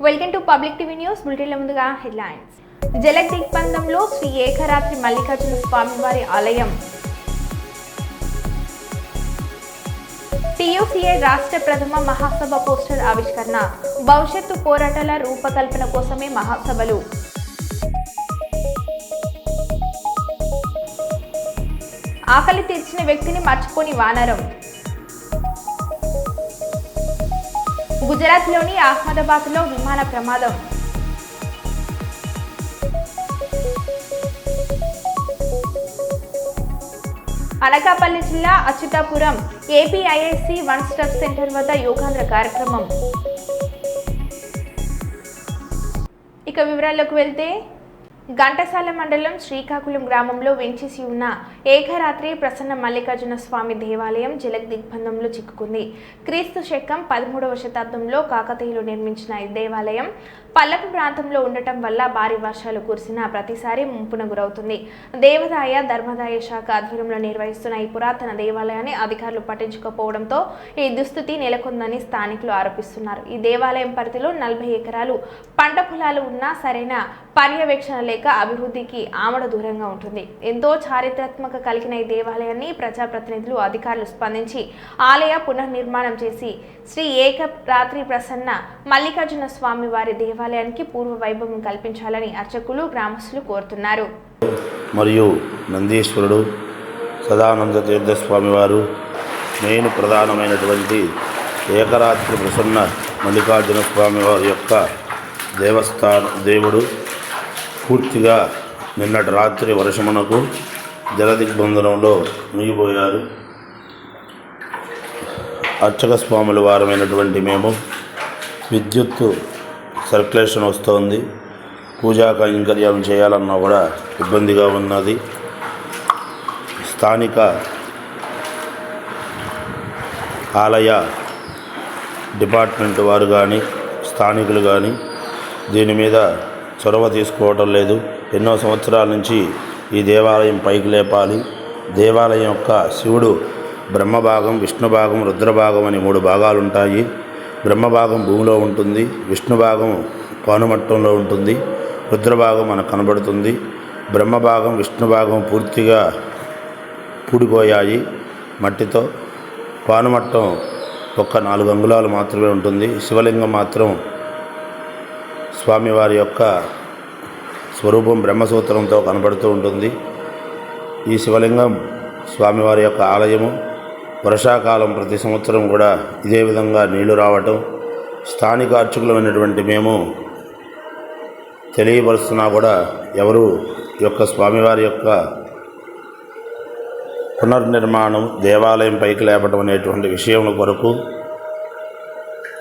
Welcome to public TV news. బులెటిన్ల ముందుగా headlines. జలదిగ్బంధంలో శ్రీ ఏకరాత్రి మల్లికార్జున స్వామివారి ఆలయం. టీయూసీఏ రాష్ట్ర ప్రథమ మహాసభ పోస్టర్ ఆవిష్కరణ. భవిష్యత్తు పోరాటాల రూపకల్పన కోసమే మహాసభలు. ఆకలి తీర్చిన వ్యక్తిని మర్చిపోని వానరం. గుజరాత్లోని అహ్మదాబాద్లో విమాన ప్రమాదం. అనకాపల్లి జిల్లా Achyutapuram APIIC one stop centre వద్ద యోగాంధ్ర కార్యక్రమం. ఇక వివరాల్లోకి వెళ్తే, ఘంటసాల మండలం శ్రీకాకుళం గ్రామంలో వెంచేసి ఉన్న ఏకరాత్రి ప్రసన్న మల్లికార్జున స్వామి దేవాలయం జలదిగ్బంధంలో చిక్కుకుంది. క్రీస్తు శకం 13వ శతాబ్దంలో కాకతీయులు నిర్మించిన ఈ దేవాలయం పల్లపు ప్రాంతంలో ఉండటం వల్ల భారీ వర్షాలు కురిసిన ప్రతిసారి ముంపున గురవుతుంది. దేవాదాయ ధర్మాదాయ శాఖ ఆధ్వర్యంలో నిర్వహిస్తున్న ఈ పురాతన దేవాలయాన్ని అధికారులు పట్టించుకోకపోవడంతో ఈ దుస్థితి నెలకొందని స్థానికులు ఆరోపిస్తున్నారు. ఈ దేవాలయం పరిధిలో 40 ఎకరాలు పంట పొలాలు ఉన్నా సరైన పర్యవేక్షణ లేక అభివృద్ధికి ఆమడ దూరంగా ఉంటుంది. ఎంతో చారిత్రాత్మక కలిగిన ఈ దేవాలయాన్ని ప్రజాప్రతినిధులు, అధికారులు స్పందించి ఆలయ పునర్నిర్మాణం చేసి శ్రీ ఏకరాత్రి ప్రసన్న మల్లికార్జున స్వామి వారి దేవాలయానికి పూర్వ వైభవం కల్పించాలని అర్చకులు, గ్రామస్తులు కోరుతున్నారు. మరియు నందీశ్వరుడు, సదానంద తీర్థ స్వామివారు మెయిన్ ప్రధానమైనటువంటి ఏకరాత్రి ప్రసన్న మల్లికార్జున స్వామివారి యొక్క దేవుడు పూర్తిగా నిన్నటి రాత్రి వర్షమునకు జలదిగ్బంధనంలో మునిగిపోయారు. అర్చక స్వాముల వారమైనటువంటి మేము విద్యుత్తు సర్క్యులేషన్ వస్తోంది, పూజా కైంకర్యాలను చేయాలన్నా కూడా ఇబ్బందిగా ఉన్నది. స్థానిక ఆలయ డిపార్ట్మెంట్ వారు కానీ స్థానికులు కానీ దీని మీద చొరవ తీసుకోవడం లేదు. ఎన్నో సంవత్సరాల నుంచి ఈ దేవాలయం పైకి లేపాలి. దేవాలయం యొక్క శివుడు బ్రహ్మభాగం, విష్ణుభాగం, రుద్రభాగం అని 3 భాగాలు ఉంటాయి. బ్రహ్మభాగం భూమిలో ఉంటుంది, విష్ణుభాగం పానుమట్టంలో ఉంటుంది, రుద్రభాగం మనకు కనబడుతుంది. బ్రహ్మభాగం, విష్ణుభాగం పూర్తిగా పూడిపోయాయి మట్టితో. పానుమట్టం ఒక్క 4 అంగుళాలు మాత్రమే ఉంటుంది. శివలింగం మాత్రం స్వామివారి యొక్క స్వరూపం బ్రహ్మసూత్రంతో కనబడుతూ ఉంటుంది. ఈ శివలింగం స్వామివారి యొక్క ఆలయము. వర్షాకాలం ప్రతి సంవత్సరం కూడా ఇదే విధంగా నీళ్లు రావటం స్థానిక అర్చకులమైనటువంటి మేము తెలియపరుస్తున్నా కూడా ఎవరు యొక్క స్వామివారి యొక్క పునర్నిర్మాణం, దేవాలయం పైకి లేపటం అనేటువంటి విషయం కొరకు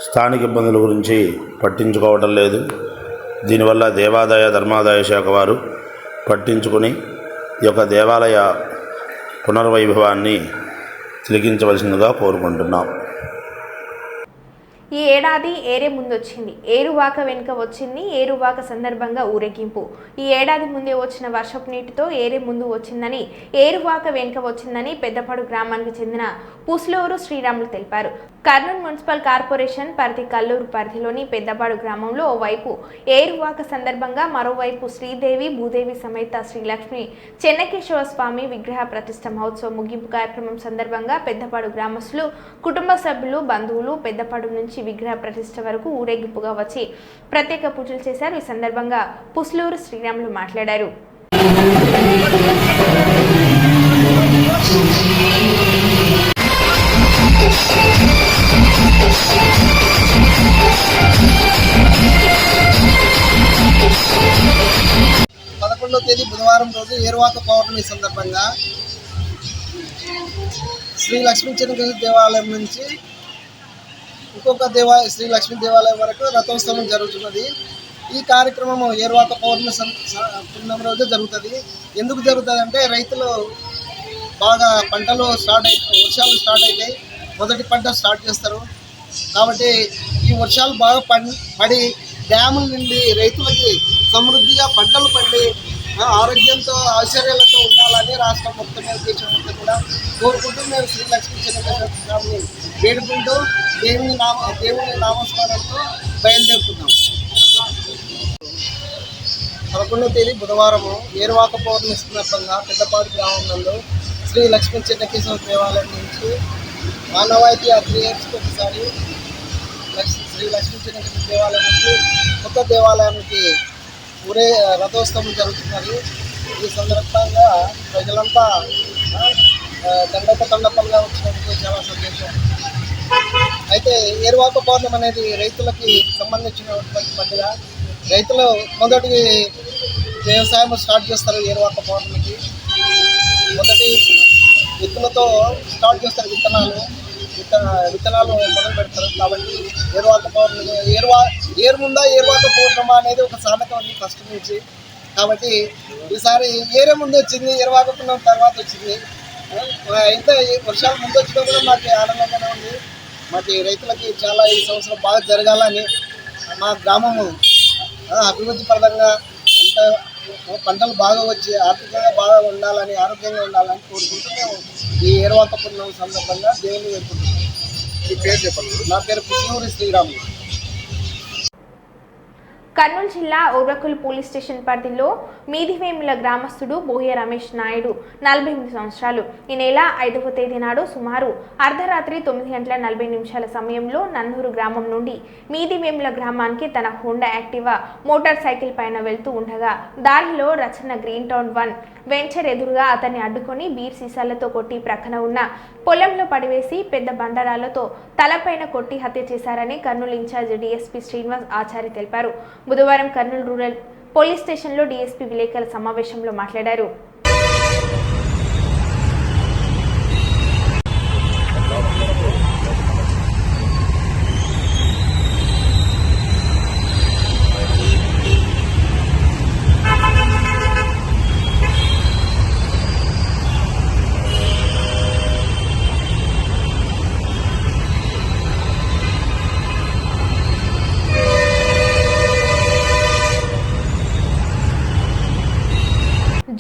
స్థానిక ఇబ్బందుల గురించి పట్టించుకోవటం లేదు. దీనివల్ల దేవాదాయ ధర్మాదాయ శాఖ వారు పట్టించుకొని ఈ యొక్క దేవాలయ పునర్వైభవాన్ని తిలకించవలసిందిగా కోరుకుంటున్నాం. ఈ ఏడాది ఏరే ముందొచ్చింది, ఏరువాక వెనుక వచ్చింది. ఏరువాక సందర్భంగా ఊరేగింపు. ఈ ఏడాది ముందే వచ్చిన వర్షపు నీటితో ఏరే ముందు వచ్చిందని, ఏరువాక వెనుక వచ్చిందని పెద్దపాడు గ్రామానికి చెందిన పుస్లూరు శ్రీరాములు తెలిపారు. కర్నూలు మున్సిపల్ కార్పొరేషన్ పరిధి కల్లూరు పరిధిలోని పెద్దపాడు గ్రామంలో ఓవైపు ఏరువాక సందర్భంగా మరోవైపు శ్రీదేవి, భూదేవి సమేత శ్రీ లక్ష్మి చెన్నకేశవ స్వామి విగ్రహ ప్రతిష్ఠ మహోత్సవం ముగింపు కార్యక్రమం సందర్భంగా పెద్దపాడు గ్రామస్తులు, కుటుంబ సభ్యులు, బంధువులు పెద్దపాడు నుంచి విగ్రహ ప్రతిష్ఠ వరకు ఊరేగింపుగా వచ్చి ప్రత్యేక పూజలు చేశారు. ఈ సందర్భంగా పుస్లూరు శ్రీరాములు మాట్లాడారు. తేదీ బుధవారం రోజు ఏరువాక పౌర్ణమి సందర్భంగా శ్రీ లక్ష్మీ చెన్నకేశవ దేవాలయం నుంచి ఇంకొక శ్రీ లక్ష్మీ దేవాలయం వరకు రథోత్సవం జరుగుతున్నది. ఈ కార్యక్రమం ఏరువాక పౌర్ణమి రోజు జరుగుతుంది. ఎందుకు జరుగుతుంది అంటే రైతులు బాగా పంటలు వర్షాలు స్టార్ట్ అవుతాయి, మొదటి పంట స్టార్ట్ చేస్తారు. కాబట్టి ఈ వర్షాలు బాగా పడి డ్యాముల నుండి రైతులకి సమృద్ధిగా పంటలు పండి ఆరోగ్యంతో ఆశ్చర్యాలతో ఉండాలని రాష్ట్రం మొత్తం మీద, దేశం మొత్తం కూడా కోరుకుంటూ మేము శ్రీ లక్ష్మీ చెన్నకేశవ స్వామిని వేడుకుంటూ దేవుని నామస్మరణతో బయలుదేరుతున్నాం. 11వ తేదీ బుధవారము ఏరువాక పౌర్ణమి సందర్భంగా పెద్దపాటి గ్రామంలో శ్రీ లక్ష్మీ చెన్నకేశ్వర దేవాలయం నుంచి మానవాయితీ 3 yearsకి ఒకసారి శ్రీ లక్ష్మీ చెన్నకేశ్వర దేవాలయం నుంచి కొత్త దేవాలయానికి రథోత్సవం జరుగుతున్నది. ఈ సందర్భంగా ప్రజలంతా దండపంగా వచ్చినందుకు చాలా సంతోషం. అయితే ఏరువాక పౌర్ణమి అనేది రైతులకి సంబంధించినటువంటి పండుగ. రైతులు మొదటి వ్యవసాయం స్టార్ట్ చేస్తారు. ఏరువాక పౌర్ణమికి మొదటి విత్తులతో స్టార్ట్ చేస్తారు. విత్తనాలు మొదలు పెడతారు. కాబట్టి ఏరువాక పౌర్ణమి ఏరు ముందా ఏరువాక పౌర్ణమ అనేది ఒక సామెత ఉంది ఫస్ట్ నుంచి. కాబట్టి ఈసారి ఏరే ముందు వచ్చింది, ఏరువాక పౌర్ణమి తర్వాత వచ్చింది. అయితే వర్షాలు ముందు వచ్చినా కూడా మాకు ఆనందంగానే ఉంది. మాకు రైతులకి చాలా ఈ సంవత్సరం బాగా జరగాలని, మా గ్రామము అభివృద్ధి పరంగా అంత పంటలు బాగా వచ్చి ఆర్థికంగా బాగా ఉండాలని, ఆరోగ్యంగా ఉండాలని కోరుకుంటూ మేము ఈ ఏరువాక పౌర్ణమి సందర్భంగా దేవుని వేడుకుంటున్నాం. మీ పేరు చెప్పండి. నా పేరు పుట్టినూరి శ్రీరాములు. కర్నూలు జిల్లా ఉర్వకుల్ పోలీస్ స్టేషన్ పరిధిలో మీదివేముల గ్రామస్తుడు బోయ రమేష్ నాయుడు 48 సంవత్సరాలు ఈ నెల 5వ తేదీ నాడు సుమారు అర్ధరాత్రి 9:40 సమయంలో నన్నూరు గ్రామం నుండి మీదివేముల గ్రామానికి తన హోండా యాక్టివా మోటార్ సైకిల్ పైన వెళ్తూ ఉండగా దారిలో రచన గ్రీన్ టౌన్ 1 వెంచర్ ఎదురుగా అతన్ని అడ్డుకొని బీర్ సీసాలతో కొట్టి ప్రక్కన ఉన్న పొలంలో పడివేసి పెద్ద బండరాలతో తలపైన కొట్టి హత్య చేశారని కర్నూలు ఇన్ఛార్జ్ డీఎస్పీ శ్రీనివాస్ ఆచారి తెలిపారు. బుధవారం కర్నూలు రూరల్ పోలీస్ స్టేషన్లో డీఎస్పీ విలేకరుల సమావేశంలో మాట్లాడారు.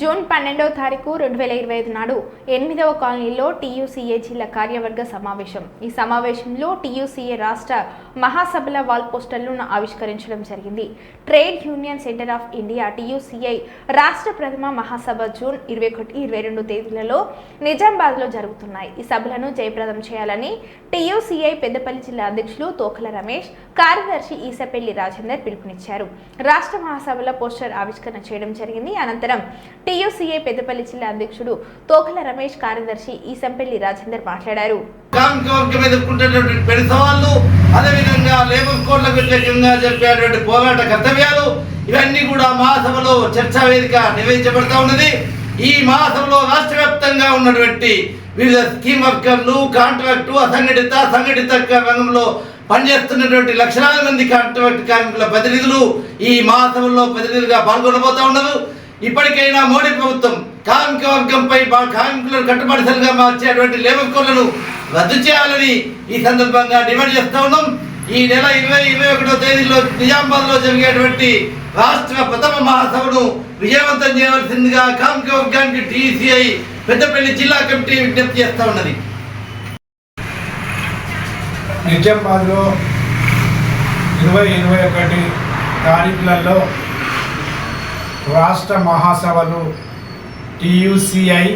జూన్ 12వ తారీఖు 2025 నాడు 8వ కాలనీలో టీయూసీఏ జిల్లా కార్యవర్గ సమావేశం. ఈ సమావేశంలో టీయూసీఏ రాష్ట్ర మహాసభల వాల్ పోస్టర్లను ఆవిష్కరించడం జరిగింది. Trade union centre of India TUCI రాష్ట్ర ప్రథమ మహాసభ జూన్ 21-22 తేదీలలో నిజామాబాద్లో జరుగుతున్నాయి. ఈ సభలను జయప్రదం చేయాలని టీయూసీఐ పెద్దపల్లి జిల్లా అధ్యక్షులు తోకల రమేష్, కార్యదర్శి ఈసపెల్లి రాజేందర్ పిలుపునిచ్చారు. రాష్ట్ర మహాసభల పోస్టర్ ఆవిష్కరణ చేయడం జరిగింది. అనంతరం టీయూసీఐ పెద్దపల్లి జిల్లా అధ్యక్షుడు తోకల రమేష్, కార్యదర్శి ఈసంపల్లి రాజేందర్ మాట్లాడారు. అదేవిధంగా లేబర్ కోడ్లకు వ్యతిరేకంగా జరిపేటువంటి పోరాట కర్తవ్యాలు ఇవన్నీ కూడా మహాసభలో చర్చా వేదిక నిర్వహించబడతా ఉన్నది. ఈ మహాసభలో రాష్ట్ర వ్యాప్తంగా ఉన్నటువంటి వివిధ స్కీమ్ వర్కర్లు, కాంట్రాక్టు, సంఘటిత రంగంలో పనిచేస్తున్నటువంటి లక్షలాది మంది కాంట్రాక్ట్ కార్మికుల ప్రతినిధులు ఈ మహాసభలో ప్రతినిధులుగా పాల్గొనబోతా ఉన్నారు. ఇప్పటికైనా మోడీ ప్రభుత్వం కార్మిక వర్గంపై కార్మికులను కట్టుబడిసలుగా మార్చేటువంటి లేబర్ కోడ్లను రద్దు చేయాలని ఈ సందర్భంగా డిమాండ్ చేస్తూ ఉన్నాం. ఈ నెల 20-21 తేదీలో నిజామాబాద్లో జరిగేటువంటి రాష్ట్ర ప్రథమ మహాసభను విజయవంతం చేయవలసిందిగా కార్మిక వర్గానికి టీసీఐ పెద్దపల్లి జిల్లా కమిటీ విజ్ఞప్తి చేస్తూ ఉన్నది. నిజామాబాద్లో 20-21 తారీఖులలో రాష్ట్ర మహాసభలు టీయూసీఐ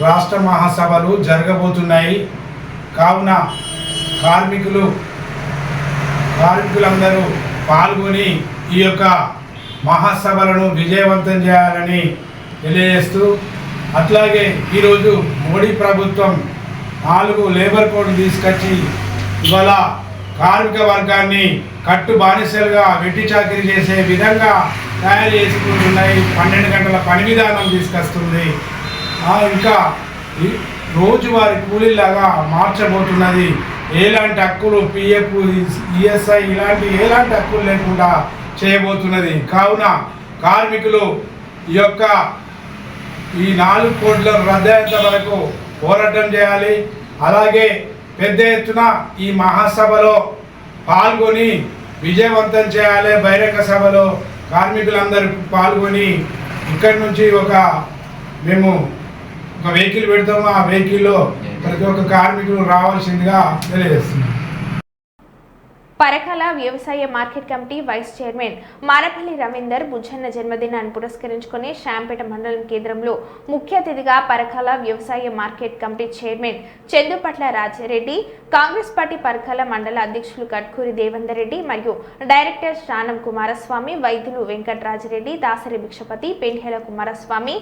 రాష్ట్ర మహాసభలు జరగబోతున్నాయి. కావున కార్మికులందరూ పాల్గొని ఈ యొక్క మహాసభలను విజయవంతం చేయాలని తెలియజేస్తూ, అట్లాగే ఈరోజు మోడీ ప్రభుత్వం 4 లేబర్ కోడ్ తీసుకొచ్చి ఇవాళ కార్మిక వర్గాన్ని కట్టు బానిసలుగా వెట్టి చాకిరీ చేసే విధంగా తయారు చేసుకుంటున్నాయి. 12 గంటల పని విధానం తీసుకొస్తుంది. ఇంకా రోజువారి కూలీలాగా మార్చబోతున్నది. ఎలాంటి హక్కులు పిఎఫ్, ఈఎస్ఐ ఇలాంటి ఎలాంటి హక్కులు లేకుండా చేయబోతున్నది. కావున కార్మికులు ఈ 4 కోడ్ల రద్దయ్యేంత వరకు పోరాటం చేయాలి. అలాగే పెద్ద ఎత్తున ఈ మహాసభలో పాల్గొని విజయవంతం చేయాలి. బహిరంగ సభలో కార్మికులందరూ పాల్గొని ఇక్కడి నుంచి మేము ఒక వెహికల్ పెడతాము. ఆ వెహికల్లో ప్రతి ఒక్క కార్మికులు రావాల్సిందిగా తెలియజేస్తున్నాం. పరకాల వ్యవసాయ market committee vice chairman Marapalli Ravinder Bujjanna జన్మదినాన్ని పురస్కరించుకుని శాంపేట మండలం కేంద్రంలో ముఖ్య అతిథిగా పరకాల వ్యవసాయ market committee chairman Chandupatla Rajareddy, Congress party Parakala మండల అధ్యక్షులు కట్కూరి దేవేందర్ రెడ్డి మరియు డైరెక్టర్ శ్రానం కుమారస్వామి, వైద్యులు వెంకటరాజరెడ్డి, దాసరి భిక్షపతి, పెన్హెల కుమారస్వామి,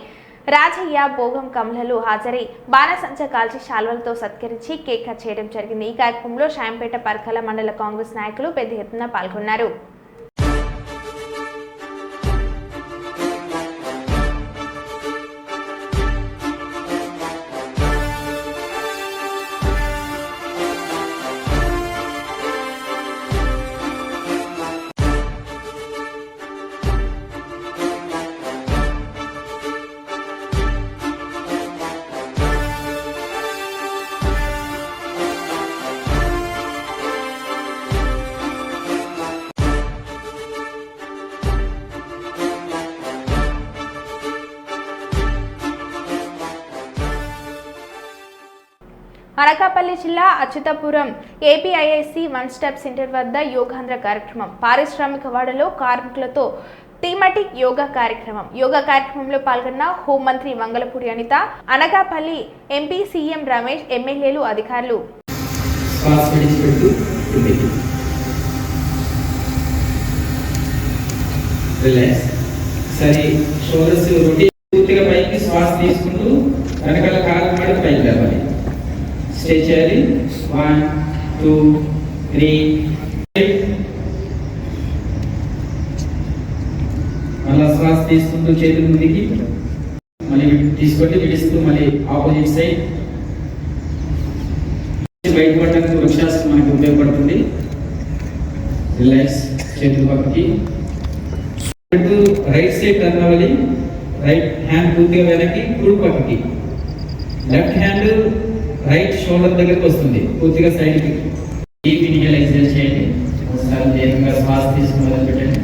రాజయ్య, భోగం కమలలు హాజరై బాణసంచ కాల్చి శాల్వలతో సత్కరించి కేక్ కట్ చేయడం జరిగింది. ఈ కార్యక్రమంలో శాంపేట పరకాల మండల కాంగ్రెస్ నాయకులు పెద్ద ఎత్తున పాల్గొన్నారు. అనకాపల్లి జిల్లా Achyutapuram APIIC one stop centre వద్ద యోగాంధ్ర కార్యక్రమం, పారిశ్రామిక వాడలో కార్మికులతో థీమాటిక్ యోగా కార్యక్రమంలో పాల్గొన్న హోంమంత్రి వంగలపూడి అనిత, అనకాపల్లి ఎంపీ సీఎం రమేష్, ఎమ్మెల్యేలు, అధికారులు. స్టే చేయాలి. 1 2 3 మళ్ళీ శ్వాస తీసుకుంటూ చేతులు ముందుకి మళ్ళీ తీసుకోండి, విడిస్తూ మళ్ళీ ఆపోజిట్ సైడ్ బయటపడడానికి వృక్షాసనం మనకి ఉపయోగపడుతుంది. రిలాక్స్, చేతులు పక్కకి, రైట్ సైడ్ టర్న్ అవ్వాలి. రైట్ హ్యాండ్ పూర్తిగా వెనక్కి, కుడి పక్కకి. లెఫ్ట్ హ్యాండ్ రైట్ షోల్డర్ దగ్గరికి వస్తుంది, పూర్తిగా సైడ్కి. డీప్ ఇన్హేల్ ఎక్సర్సైజ్ చేయండి. ఒకసారి దీర్ఘంగా శ్వాస తీసుకుని మొదలు పెట్టండి.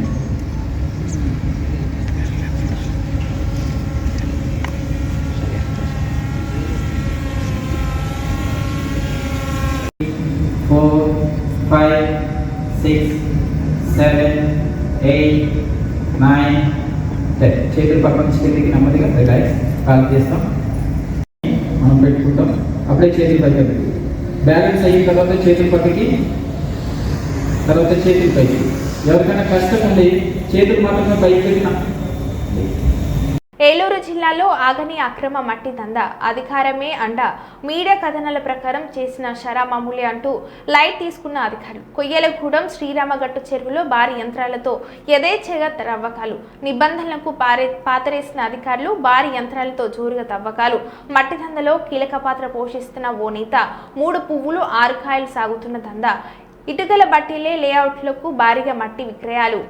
ఫోర్ 5 6 7 8 9 10. చేతులు పక్కన చేతికి నెమ్మదిగా రిలాక్స్. కాల్ చేస్తాం, మనం పెట్టుకుంటాం. అప్పుడే చేతులు పైకి బ్యాలెన్స్ అయిన తర్వాత చేతులు పక్కకి, తర్వాత చేతులు పైకి. ఎవరికైనా కష్టం ఉంది చేతులు మాత్రమే పైకి పెట్టిన. ఏలూరు జిల్లాలో ఆగని అక్రమ మట్టి దందా, అధికారమే అండ, మీడియా కథనాల ప్రకారం చేసిన షరా మామూలే అంటూ లైట్ తీసుకున్న అధికారులు. కొయ్యలగూడెం శ్రీరామగట్టు చెరువులో భారీ యంత్రాలతో యథేచ్ఛగా తవ్వకాలు, నిబంధనలకు పాతరేసిన అధికారులు, భారీ యంత్రాలతో జోరుగా తవ్వకాలు. మట్టి దందలో కీలక పాత్ర పోషిస్తున్న ఓ నేత, 3 పువ్వులు 6 కాయలు సాగుతున్న దందా. ఇటుకల బట్టీలే లేఅవుట్లకు భారీగా మట్టి విక్రయాలు.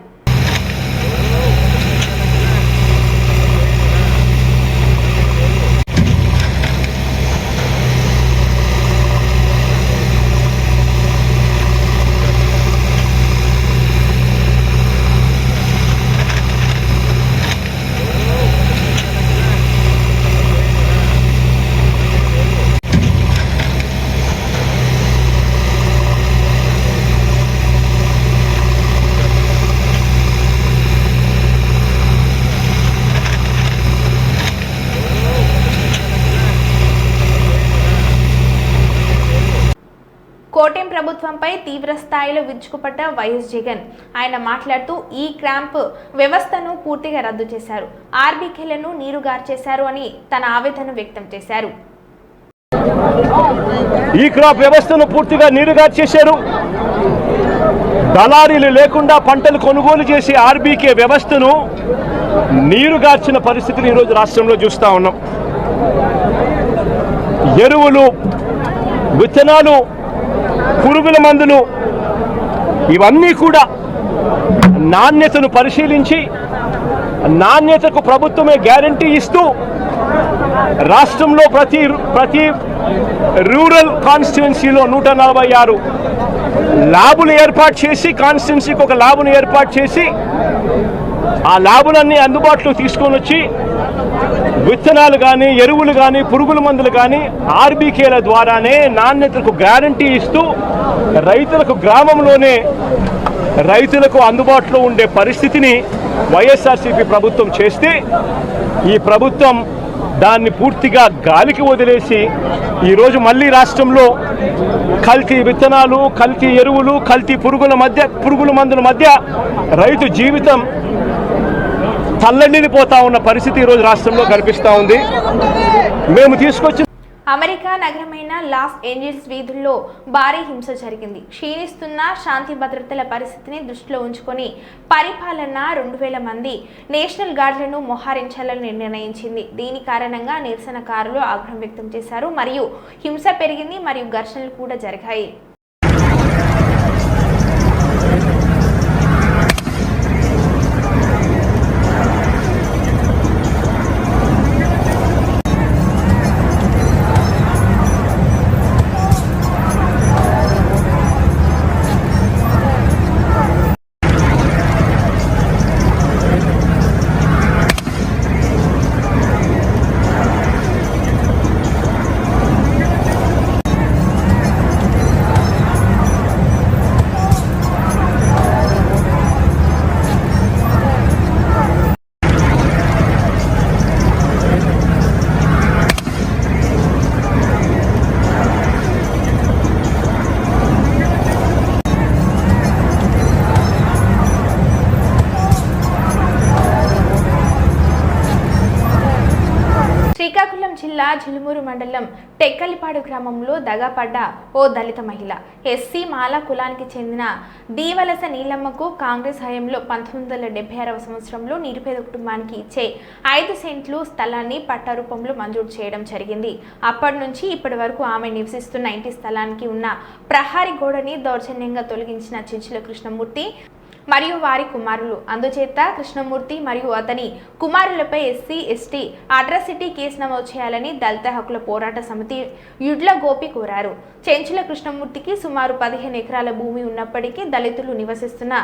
కోటెం ప్రభుత్వంపై తీవ్ర స్థాయిలో విరుచుకుపడ్డ వైఎస్ జగన్. ఆయన మాట్లాడుతూ ఈ క్యాంప్ వ్యవస్థను పూర్తిగా రద్దు చేశారు, ఆర్బీకేలను నీరుగార్చేశారు అని తన ఆవేదన వ్యక్తం చేశారు. ఈ క్రాప్ వ్యవస్థను పూర్తిగా నీరుగార్చేశారు. దళారీలు లేకుండా పంటలు కొనుగోలు చేసి ఆర్బీకే వ్యవస్థను నీరుగార్చిన పరిస్థితిని ఈరోజు రాష్ట్రంలో చూస్తూ ఉన్నాం. ఎరువులు, విత్తనాలు, పురుగుల మందులు ఇవన్నీ కూడా నాణ్యతను పరిశీలించి నాణ్యతకు ప్రభుత్వమే గ్యారంటీ ఇస్తూ రాష్ట్రంలో ప్రతి రూరల్ కాన్స్టిట్యుయెన్సీలో 146 ల్యాబులు ఏర్పాటు చేసి, కాన్స్టిట్యుయెన్సీకి ఒక ల్యాబును ఏర్పాటు చేసి ఆ ల్యాబులన్నీ అందుబాటులో తీసుకొని వచ్చి విత్తనాలు కానీ, ఎరువులు కానీ, పురుగుల మందులు కానీ ఆర్బీకేల ద్వారానే నాణ్యతకు గ్యారంటీ ఇస్తూ రైతులకు గ్రామంలోనే రైతులకు అందుబాటులో ఉండే పరిస్థితిని వైఎస్ఆర్సీపీ ప్రభుత్వం చేస్తే ఈ ప్రభుత్వం దాన్ని పూర్తిగా గాలికి వదిలేసి ఈరోజు మళ్ళీ రాష్ట్రంలో కల్తీ విత్తనాలు, కల్తీ ఎరువులు, కల్తీ పురుగుల మందుల మధ్య రైతు జీవితం తల్లడిల్లిపోతా ఉన్న పరిస్థితి ఈరోజు రాష్ట్రంలో కనిపిస్తూ ఉంది. మేము తీసుకొచ్చిన అమెరికా నగరమైన లాస్ ఏంజల్స్ వీధుల్లో భారీ హింస జరిగింది. క్షీణిస్తున్న శాంతి భద్రతల పరిస్థితిని దృష్టిలో ఉంచుకొని పరిపాలన 2000 మంది నేషనల్ గార్డులను మోహరించాలని నిర్ణయించింది. దీని కారణంగా నిరసనకారులు ఆగ్రహం వ్యక్తం చేశారు మరియు హింస పెరిగింది మరియు ఘర్షణలు కూడా జరిగాయి. శ్రీకాకుళం జిల్లా జిలుమూరు మండలం టెక్కలిపాడు గ్రామంలో దగాపడ్డ ఓ దళిత మహిళ. ఎస్సీ మాల కులానికి చెందిన దీవలస నీలమ్మకు కాంగ్రెస్ హయాంలో 1976వ సంవత్సరంలో నిరుపేద కుటుంబానికి ఇచ్చే 5 సెంట్లు స్థలాన్ని పట్టా రూపంలో మంజూరు చేయడం జరిగింది. అప్పటి నుంచి ఇప్పటి వరకు ఆమె నివసిస్తున్న ఇంటి స్థలానికి ఉన్న ప్రహారీ గోడని దౌర్జన్యంగా తొలగించిన చెంచుల కృష్ణమూర్తి మరియు వారి కుమారులు. అందుచేత కృష్ణమూర్తి మరియు అతని కుమారులపై ఎస్సీ ఎస్టీ అట్రాసిటీ కేసు నమోదు చేయాలని దళిత హక్కుల పోరాట సమితి యుడ్ల గోపి కోరారు. చెంచుల కృష్ణమూర్తికి సుమారు 15 ఎకరాల భూమి ఉన్నప్పటికీ దళితులు నివసిస్తున్న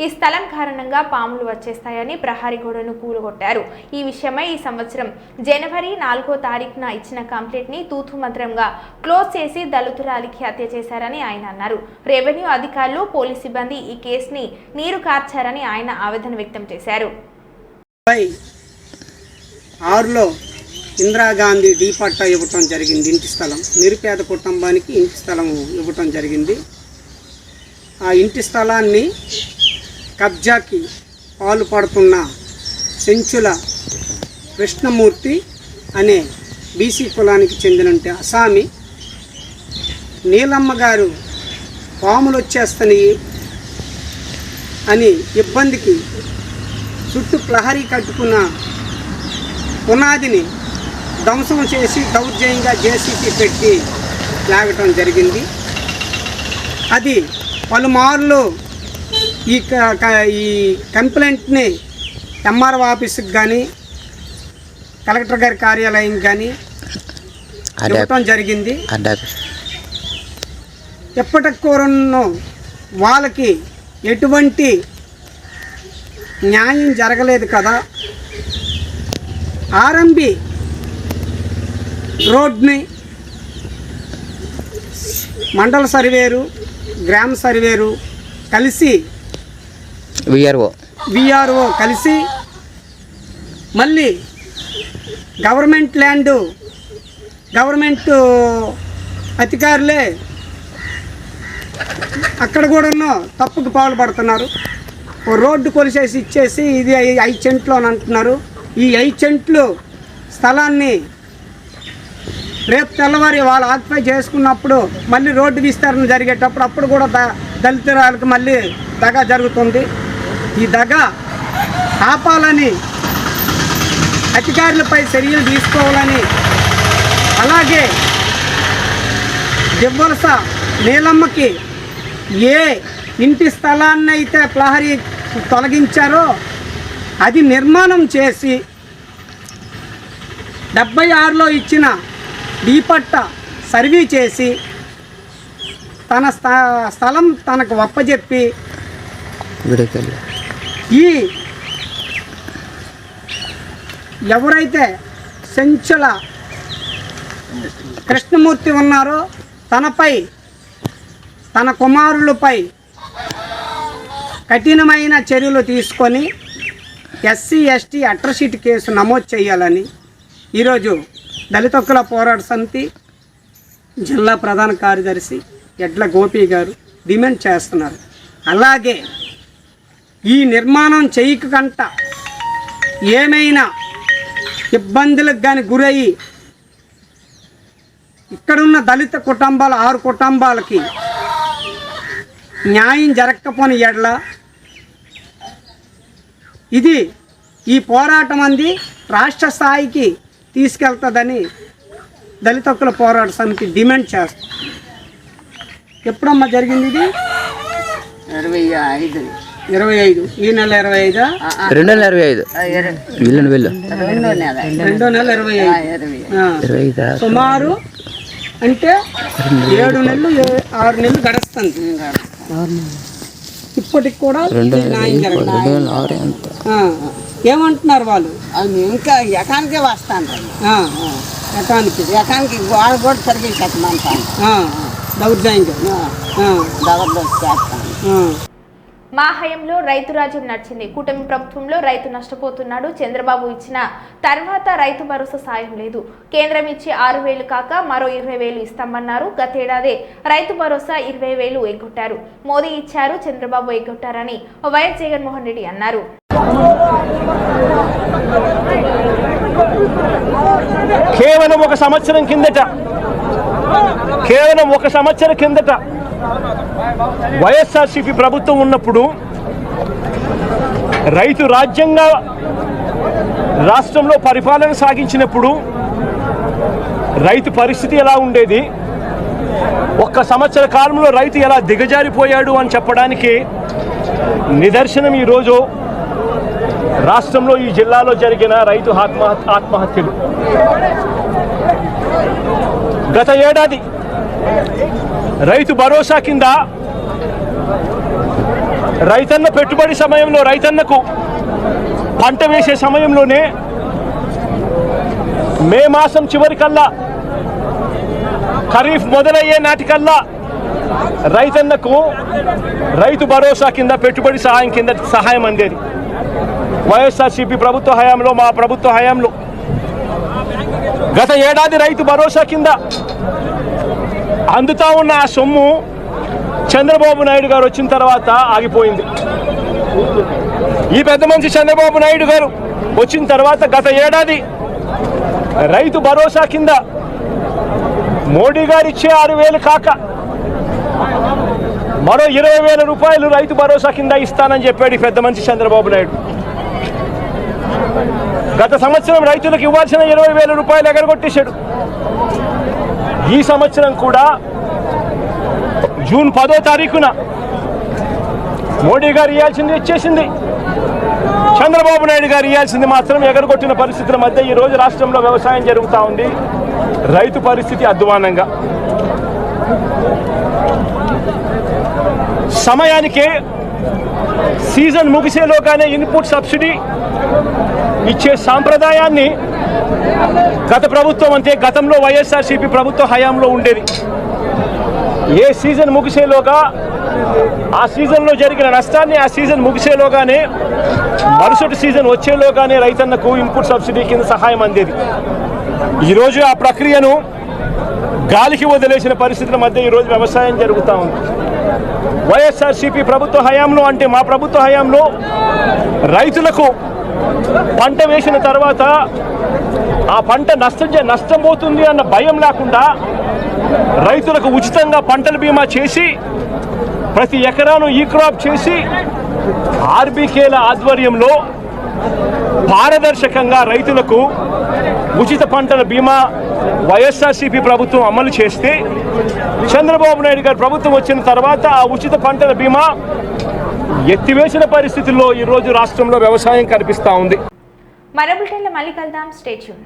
ఈ స్థలం కారణంగా పాములు వచ్చేస్తాయని ప్రహారీ గోడను కూలగొట్టారు. ఈ విషయమై ఈ సంవత్సరం జనవరి 4వ తారీఖున ఇచ్చిన కంప్లైంట్ ని తూతు మంత్రంగా క్లోజ్ చేసి దళితురాలికి హత్య చేశారని ఆయన అన్నారు. రెవెన్యూ అధికారులు, పోలీస్ సిబ్బంది ఈ కేసుని నీరు కార్చారని ఆయన ఆవేదన వ్యక్తం చేశారు. 2006లో ఇందిరాగాంధీ డీ పట్టా ఇవ్వటం జరిగింది. ఇంటి స్థలం నిరుపేద కుటుంబానికి ఇంటి స్థలం ఇవ్వటం జరిగింది. ఆ ఇంటి స్థలాన్ని కబ్జాకి పాల్పడుతున్న చెంచుల కృష్ణమూర్తి అనే బీసీ కులానికి చెందిన అసామి నీలమ్మ గారు పాములు వచ్చేస్తాయి అని ఇబ్బందికి చుట్టూ ప్రహరీ కట్టుకున్న పునాదిని ధ్వంసం చేసి దౌర్జన్యంగా జేసీపీ పెట్టి లాగటం జరిగింది. అది పలుమార్లు ఈ కంప్లైంట్ని ఎంఆర్ఓ ఆఫీస్కి కానీ కలెక్టర్ గారి కార్యాలయం కానీ ఇవ్వటం జరిగింది. ఎప్పటికి కోరను వాళ్ళకి ఎటువంటి న్యాయం జరగలేదు కదా. ఆర్ఎంబి రోడ్ని మండల సర్వేరు, గ్రామ సర్వేరు కలిసి విఆర్ఓ కలిసి మళ్ళీ గవర్నమెంట్ ల్యాండు గవర్నమెంట్ అధికారులే అక్కడ కూడా తప్పుకు పాల్పడుతున్నారు. రోడ్డు కొలిసేసి ఇచ్చేసి ఇది 5 సెంట్లు అని అంటున్నారు. ఈ 5 సెంట్లు స్థలాన్ని రేపు తెల్లవారి వాళ్ళు ఆక్యుపై చేసుకున్నప్పుడు మళ్ళీ రోడ్డు విస్తరణ జరిగేటప్పుడు అప్పుడు కూడా దళితురాలకు మళ్ళీ దగా జరుగుతుంది. ఈ దగా ఆపాలని అధికారులపై చర్యలు తీసుకోవాలని, అలాగే దివ్వలస నీలమ్మకి ఏ ఇంటి స్థలాన్ని అయితే ప్రహరీ తొలగించారో అది నిర్మాణం చేసి 76లో ఇచ్చిన డీపట్ట సర్వీ చేసి తన స్థలం తనకు ఒప్పజెప్పి ఈ ఎవరైతే చెంచుల కృష్ణమూర్తి ఉన్నారో తనపై తన కుమారులపై కఠినమైన చర్యలు తీసుకొని ఎస్సీ ఎస్టీ అట్రసిటీ కేసు నమోదు చేయాలని ఈరోజు దళిత హక్కుల పోరాట సమితి జిల్లా ప్రధాన కార్యదర్శి ఎడ్ల గోపి గారు డిమాండ్ చేస్తున్నారు. అలాగే ఈ నిర్మాణం చేయకుండా ఏమైనా ఇబ్బందులకు కానీ గురయ్యి ఇక్కడున్న దళిత కుటుంబాలు 6 కుటుంబాలకి న్యాయం జరగకపోని ఎడల ఇది ఈ పోరాటం అంది రాష్ట్ర స్థాయికి తీసుకెళ్తుందని దళిత హక్కుల పోరాట సమితి డిమాండ్ చేస్తుంది. ఎప్పుడమ్మా జరిగింది ఇది? 25 ఈ నెల 25 2 నెలల 25 2 నెల 25 సుమారు అంటే 7 నెలలు 6 నెలలు గడుస్తుంది. ఇప్పటికి కూడా న్యాయం జరగదు. ఏమంటున్నారు వాళ్ళు? ఇంకా ఎకానికే వస్తాను ఎకానికి గోడ కూడా తిరిగేసేస్తాను దౌర్జన్యంగా చేస్తాను. మా హయంలో రైతు రాజ్యం నడిచింది. కూటమి ప్రభుత్వంలో రైతు నష్టపోతున్నాడు. చంద్రబాబు ఇచ్చిన తర్వాత రైతు భరోసా సాయం లేదు. కేంద్రం ఇచ్చే 6,000 కాక మరో 20,000 ఇస్తామన్నారు. గతేడాదే రైతు భరోసా 20,000 ఎగ్గొట్టారు. మోదీ ఇచ్చారు, చంద్రబాబు ఎగ్గొట్టారని వైఎస్ జగన్మోహన్ రెడ్డి అన్నారు. కేవలం ఒక సంవత్సరం కిందట వైఎస్ఆర్సీపీ ప్రభుత్వం ఉన్నప్పుడు రైతు రాజ్యంగా రాష్ట్రంలో పరిపాలన సాగించినప్పుడు రైతు పరిస్థితి ఎలా ఉండేది, ఒక్క సంవత్సర కాలంలో రైతు ఎలా దిగజారిపోయాడు అని చెప్పడానికి నిదర్శనం ఈరోజు రాష్ట్రంలో ఈ జిల్లాలో జరిగిన రైతు ఆత్మహత్యలు. గత ఏడాది రైతు భరోసా కింద రైతన్న పెట్టుబడి సమయంలో రైతన్నకు పంట వేసే సమయంలోనే మే మాసం చివరికల్లా ఖరీఫ్ మొదలయ్యే నాటికల్లా రైతన్నకు రైతు భరోసా కింద పెట్టుబడి సహాయం కింద సహాయం అందేది. వైఎస్ఆర్సీపీ ప్రభుత్వ హయాంలో, మా ప్రభుత్వ హయాంలో గత ఏడాది రైతు భరోసా కింద అందుతా ఉన్న ఆ సొమ్ము చంద్రబాబు నాయుడు గారు వచ్చిన తర్వాత ఆగిపోయింది. ఈ పెద్ద మనిషి చంద్రబాబు నాయుడు గారు వచ్చిన తర్వాత గత ఏడాది రైతు భరోసా కింద మోడీ గారు ఇచ్చే 6,000 కాక మరో 20,000 రూపాయలు రైతు భరోసా కింద ఇస్తానని చెప్పాడు ఈ పెద్ద మనిషి చంద్రబాబు నాయుడు. గత సంవత్సరం రైతులకు ఇవ్వాల్సిన 20,000 రూపాయలు ఎగరగొట్టేశాడు. ఈ సంవత్సరం కూడా జూన్ 10వ తారీఖున మోడీ గారు ఇవ్వాల్సింది ఇచ్చేసింది, చంద్రబాబు నాయుడు గారు ఇవ్వాల్సింది మాత్రం ఎగరగొట్టిన పరిస్థితుల మధ్య ఈరోజు రాష్ట్రంలో వ్యవసాయం జరుగుతూ ఉంది. రైతు పరిస్థితి అధ్వానంగా. సమయానికే సీజన్ ముగిసేలోగానే ఇన్పుట్ సబ్సిడీ ఇచ్చే సాంప్రదాయాన్ని గత ప్రభుత్వం అంటే గతంలో వైఎస్ఆర్సీపీ ప్రభుత్వ హయాంలో ఉండేది. ఏ సీజన్ ముగిసేలోగా ఆ సీజన్లో జరిగిన నష్టాన్ని ఆ సీజన్ ముగిసేలోగానే మరుసటి సీజన్ వచ్చేలోగానే రైతన్నకు ఇన్పుట్ సబ్సిడీ కింద సహాయం అందేది. ఈరోజు ఆ ప్రక్రియను గాలికి వదిలేసిన పరిస్థితుల మధ్య ఈరోజు వ్యవసాయం జరుగుతూ ఉంది. వైఎస్ఆర్సీపీ ప్రభుత్వ హయాంలో అంటే మా ప్రభుత్వ హయాంలో రైతులకు పంట వేసిన తర్వాత ఆ పంట నష్టం పోతుంది అన్న భయం లేకుండా రైతులకు ఉచితంగా పంటల బీమా చేసి ప్రతి ఎకరాను ఈ క్రాప్ చేసి ఆర్బీకేల ఆధ్వర్యంలో పారదర్శకంగా రైతులకు ఉచిత పంటల బీమా వైఎస్ఆర్సీపీ ప్రభుత్వం అమలు చేస్తే చంద్రబాబు నాయుడు గారి ప్రభుత్వం వచ్చిన తర్వాత ఆ ఉచిత పంటల బీమా ఎత్తివేసిన పరిస్థితుల్లో ఈరోజు రాష్ట్రంలో వ్యవసాయం కనిపిస్తూ ఉంది. మరో బులెటిన్లో మళ్ళీ కలుద్దాం. Stay tune.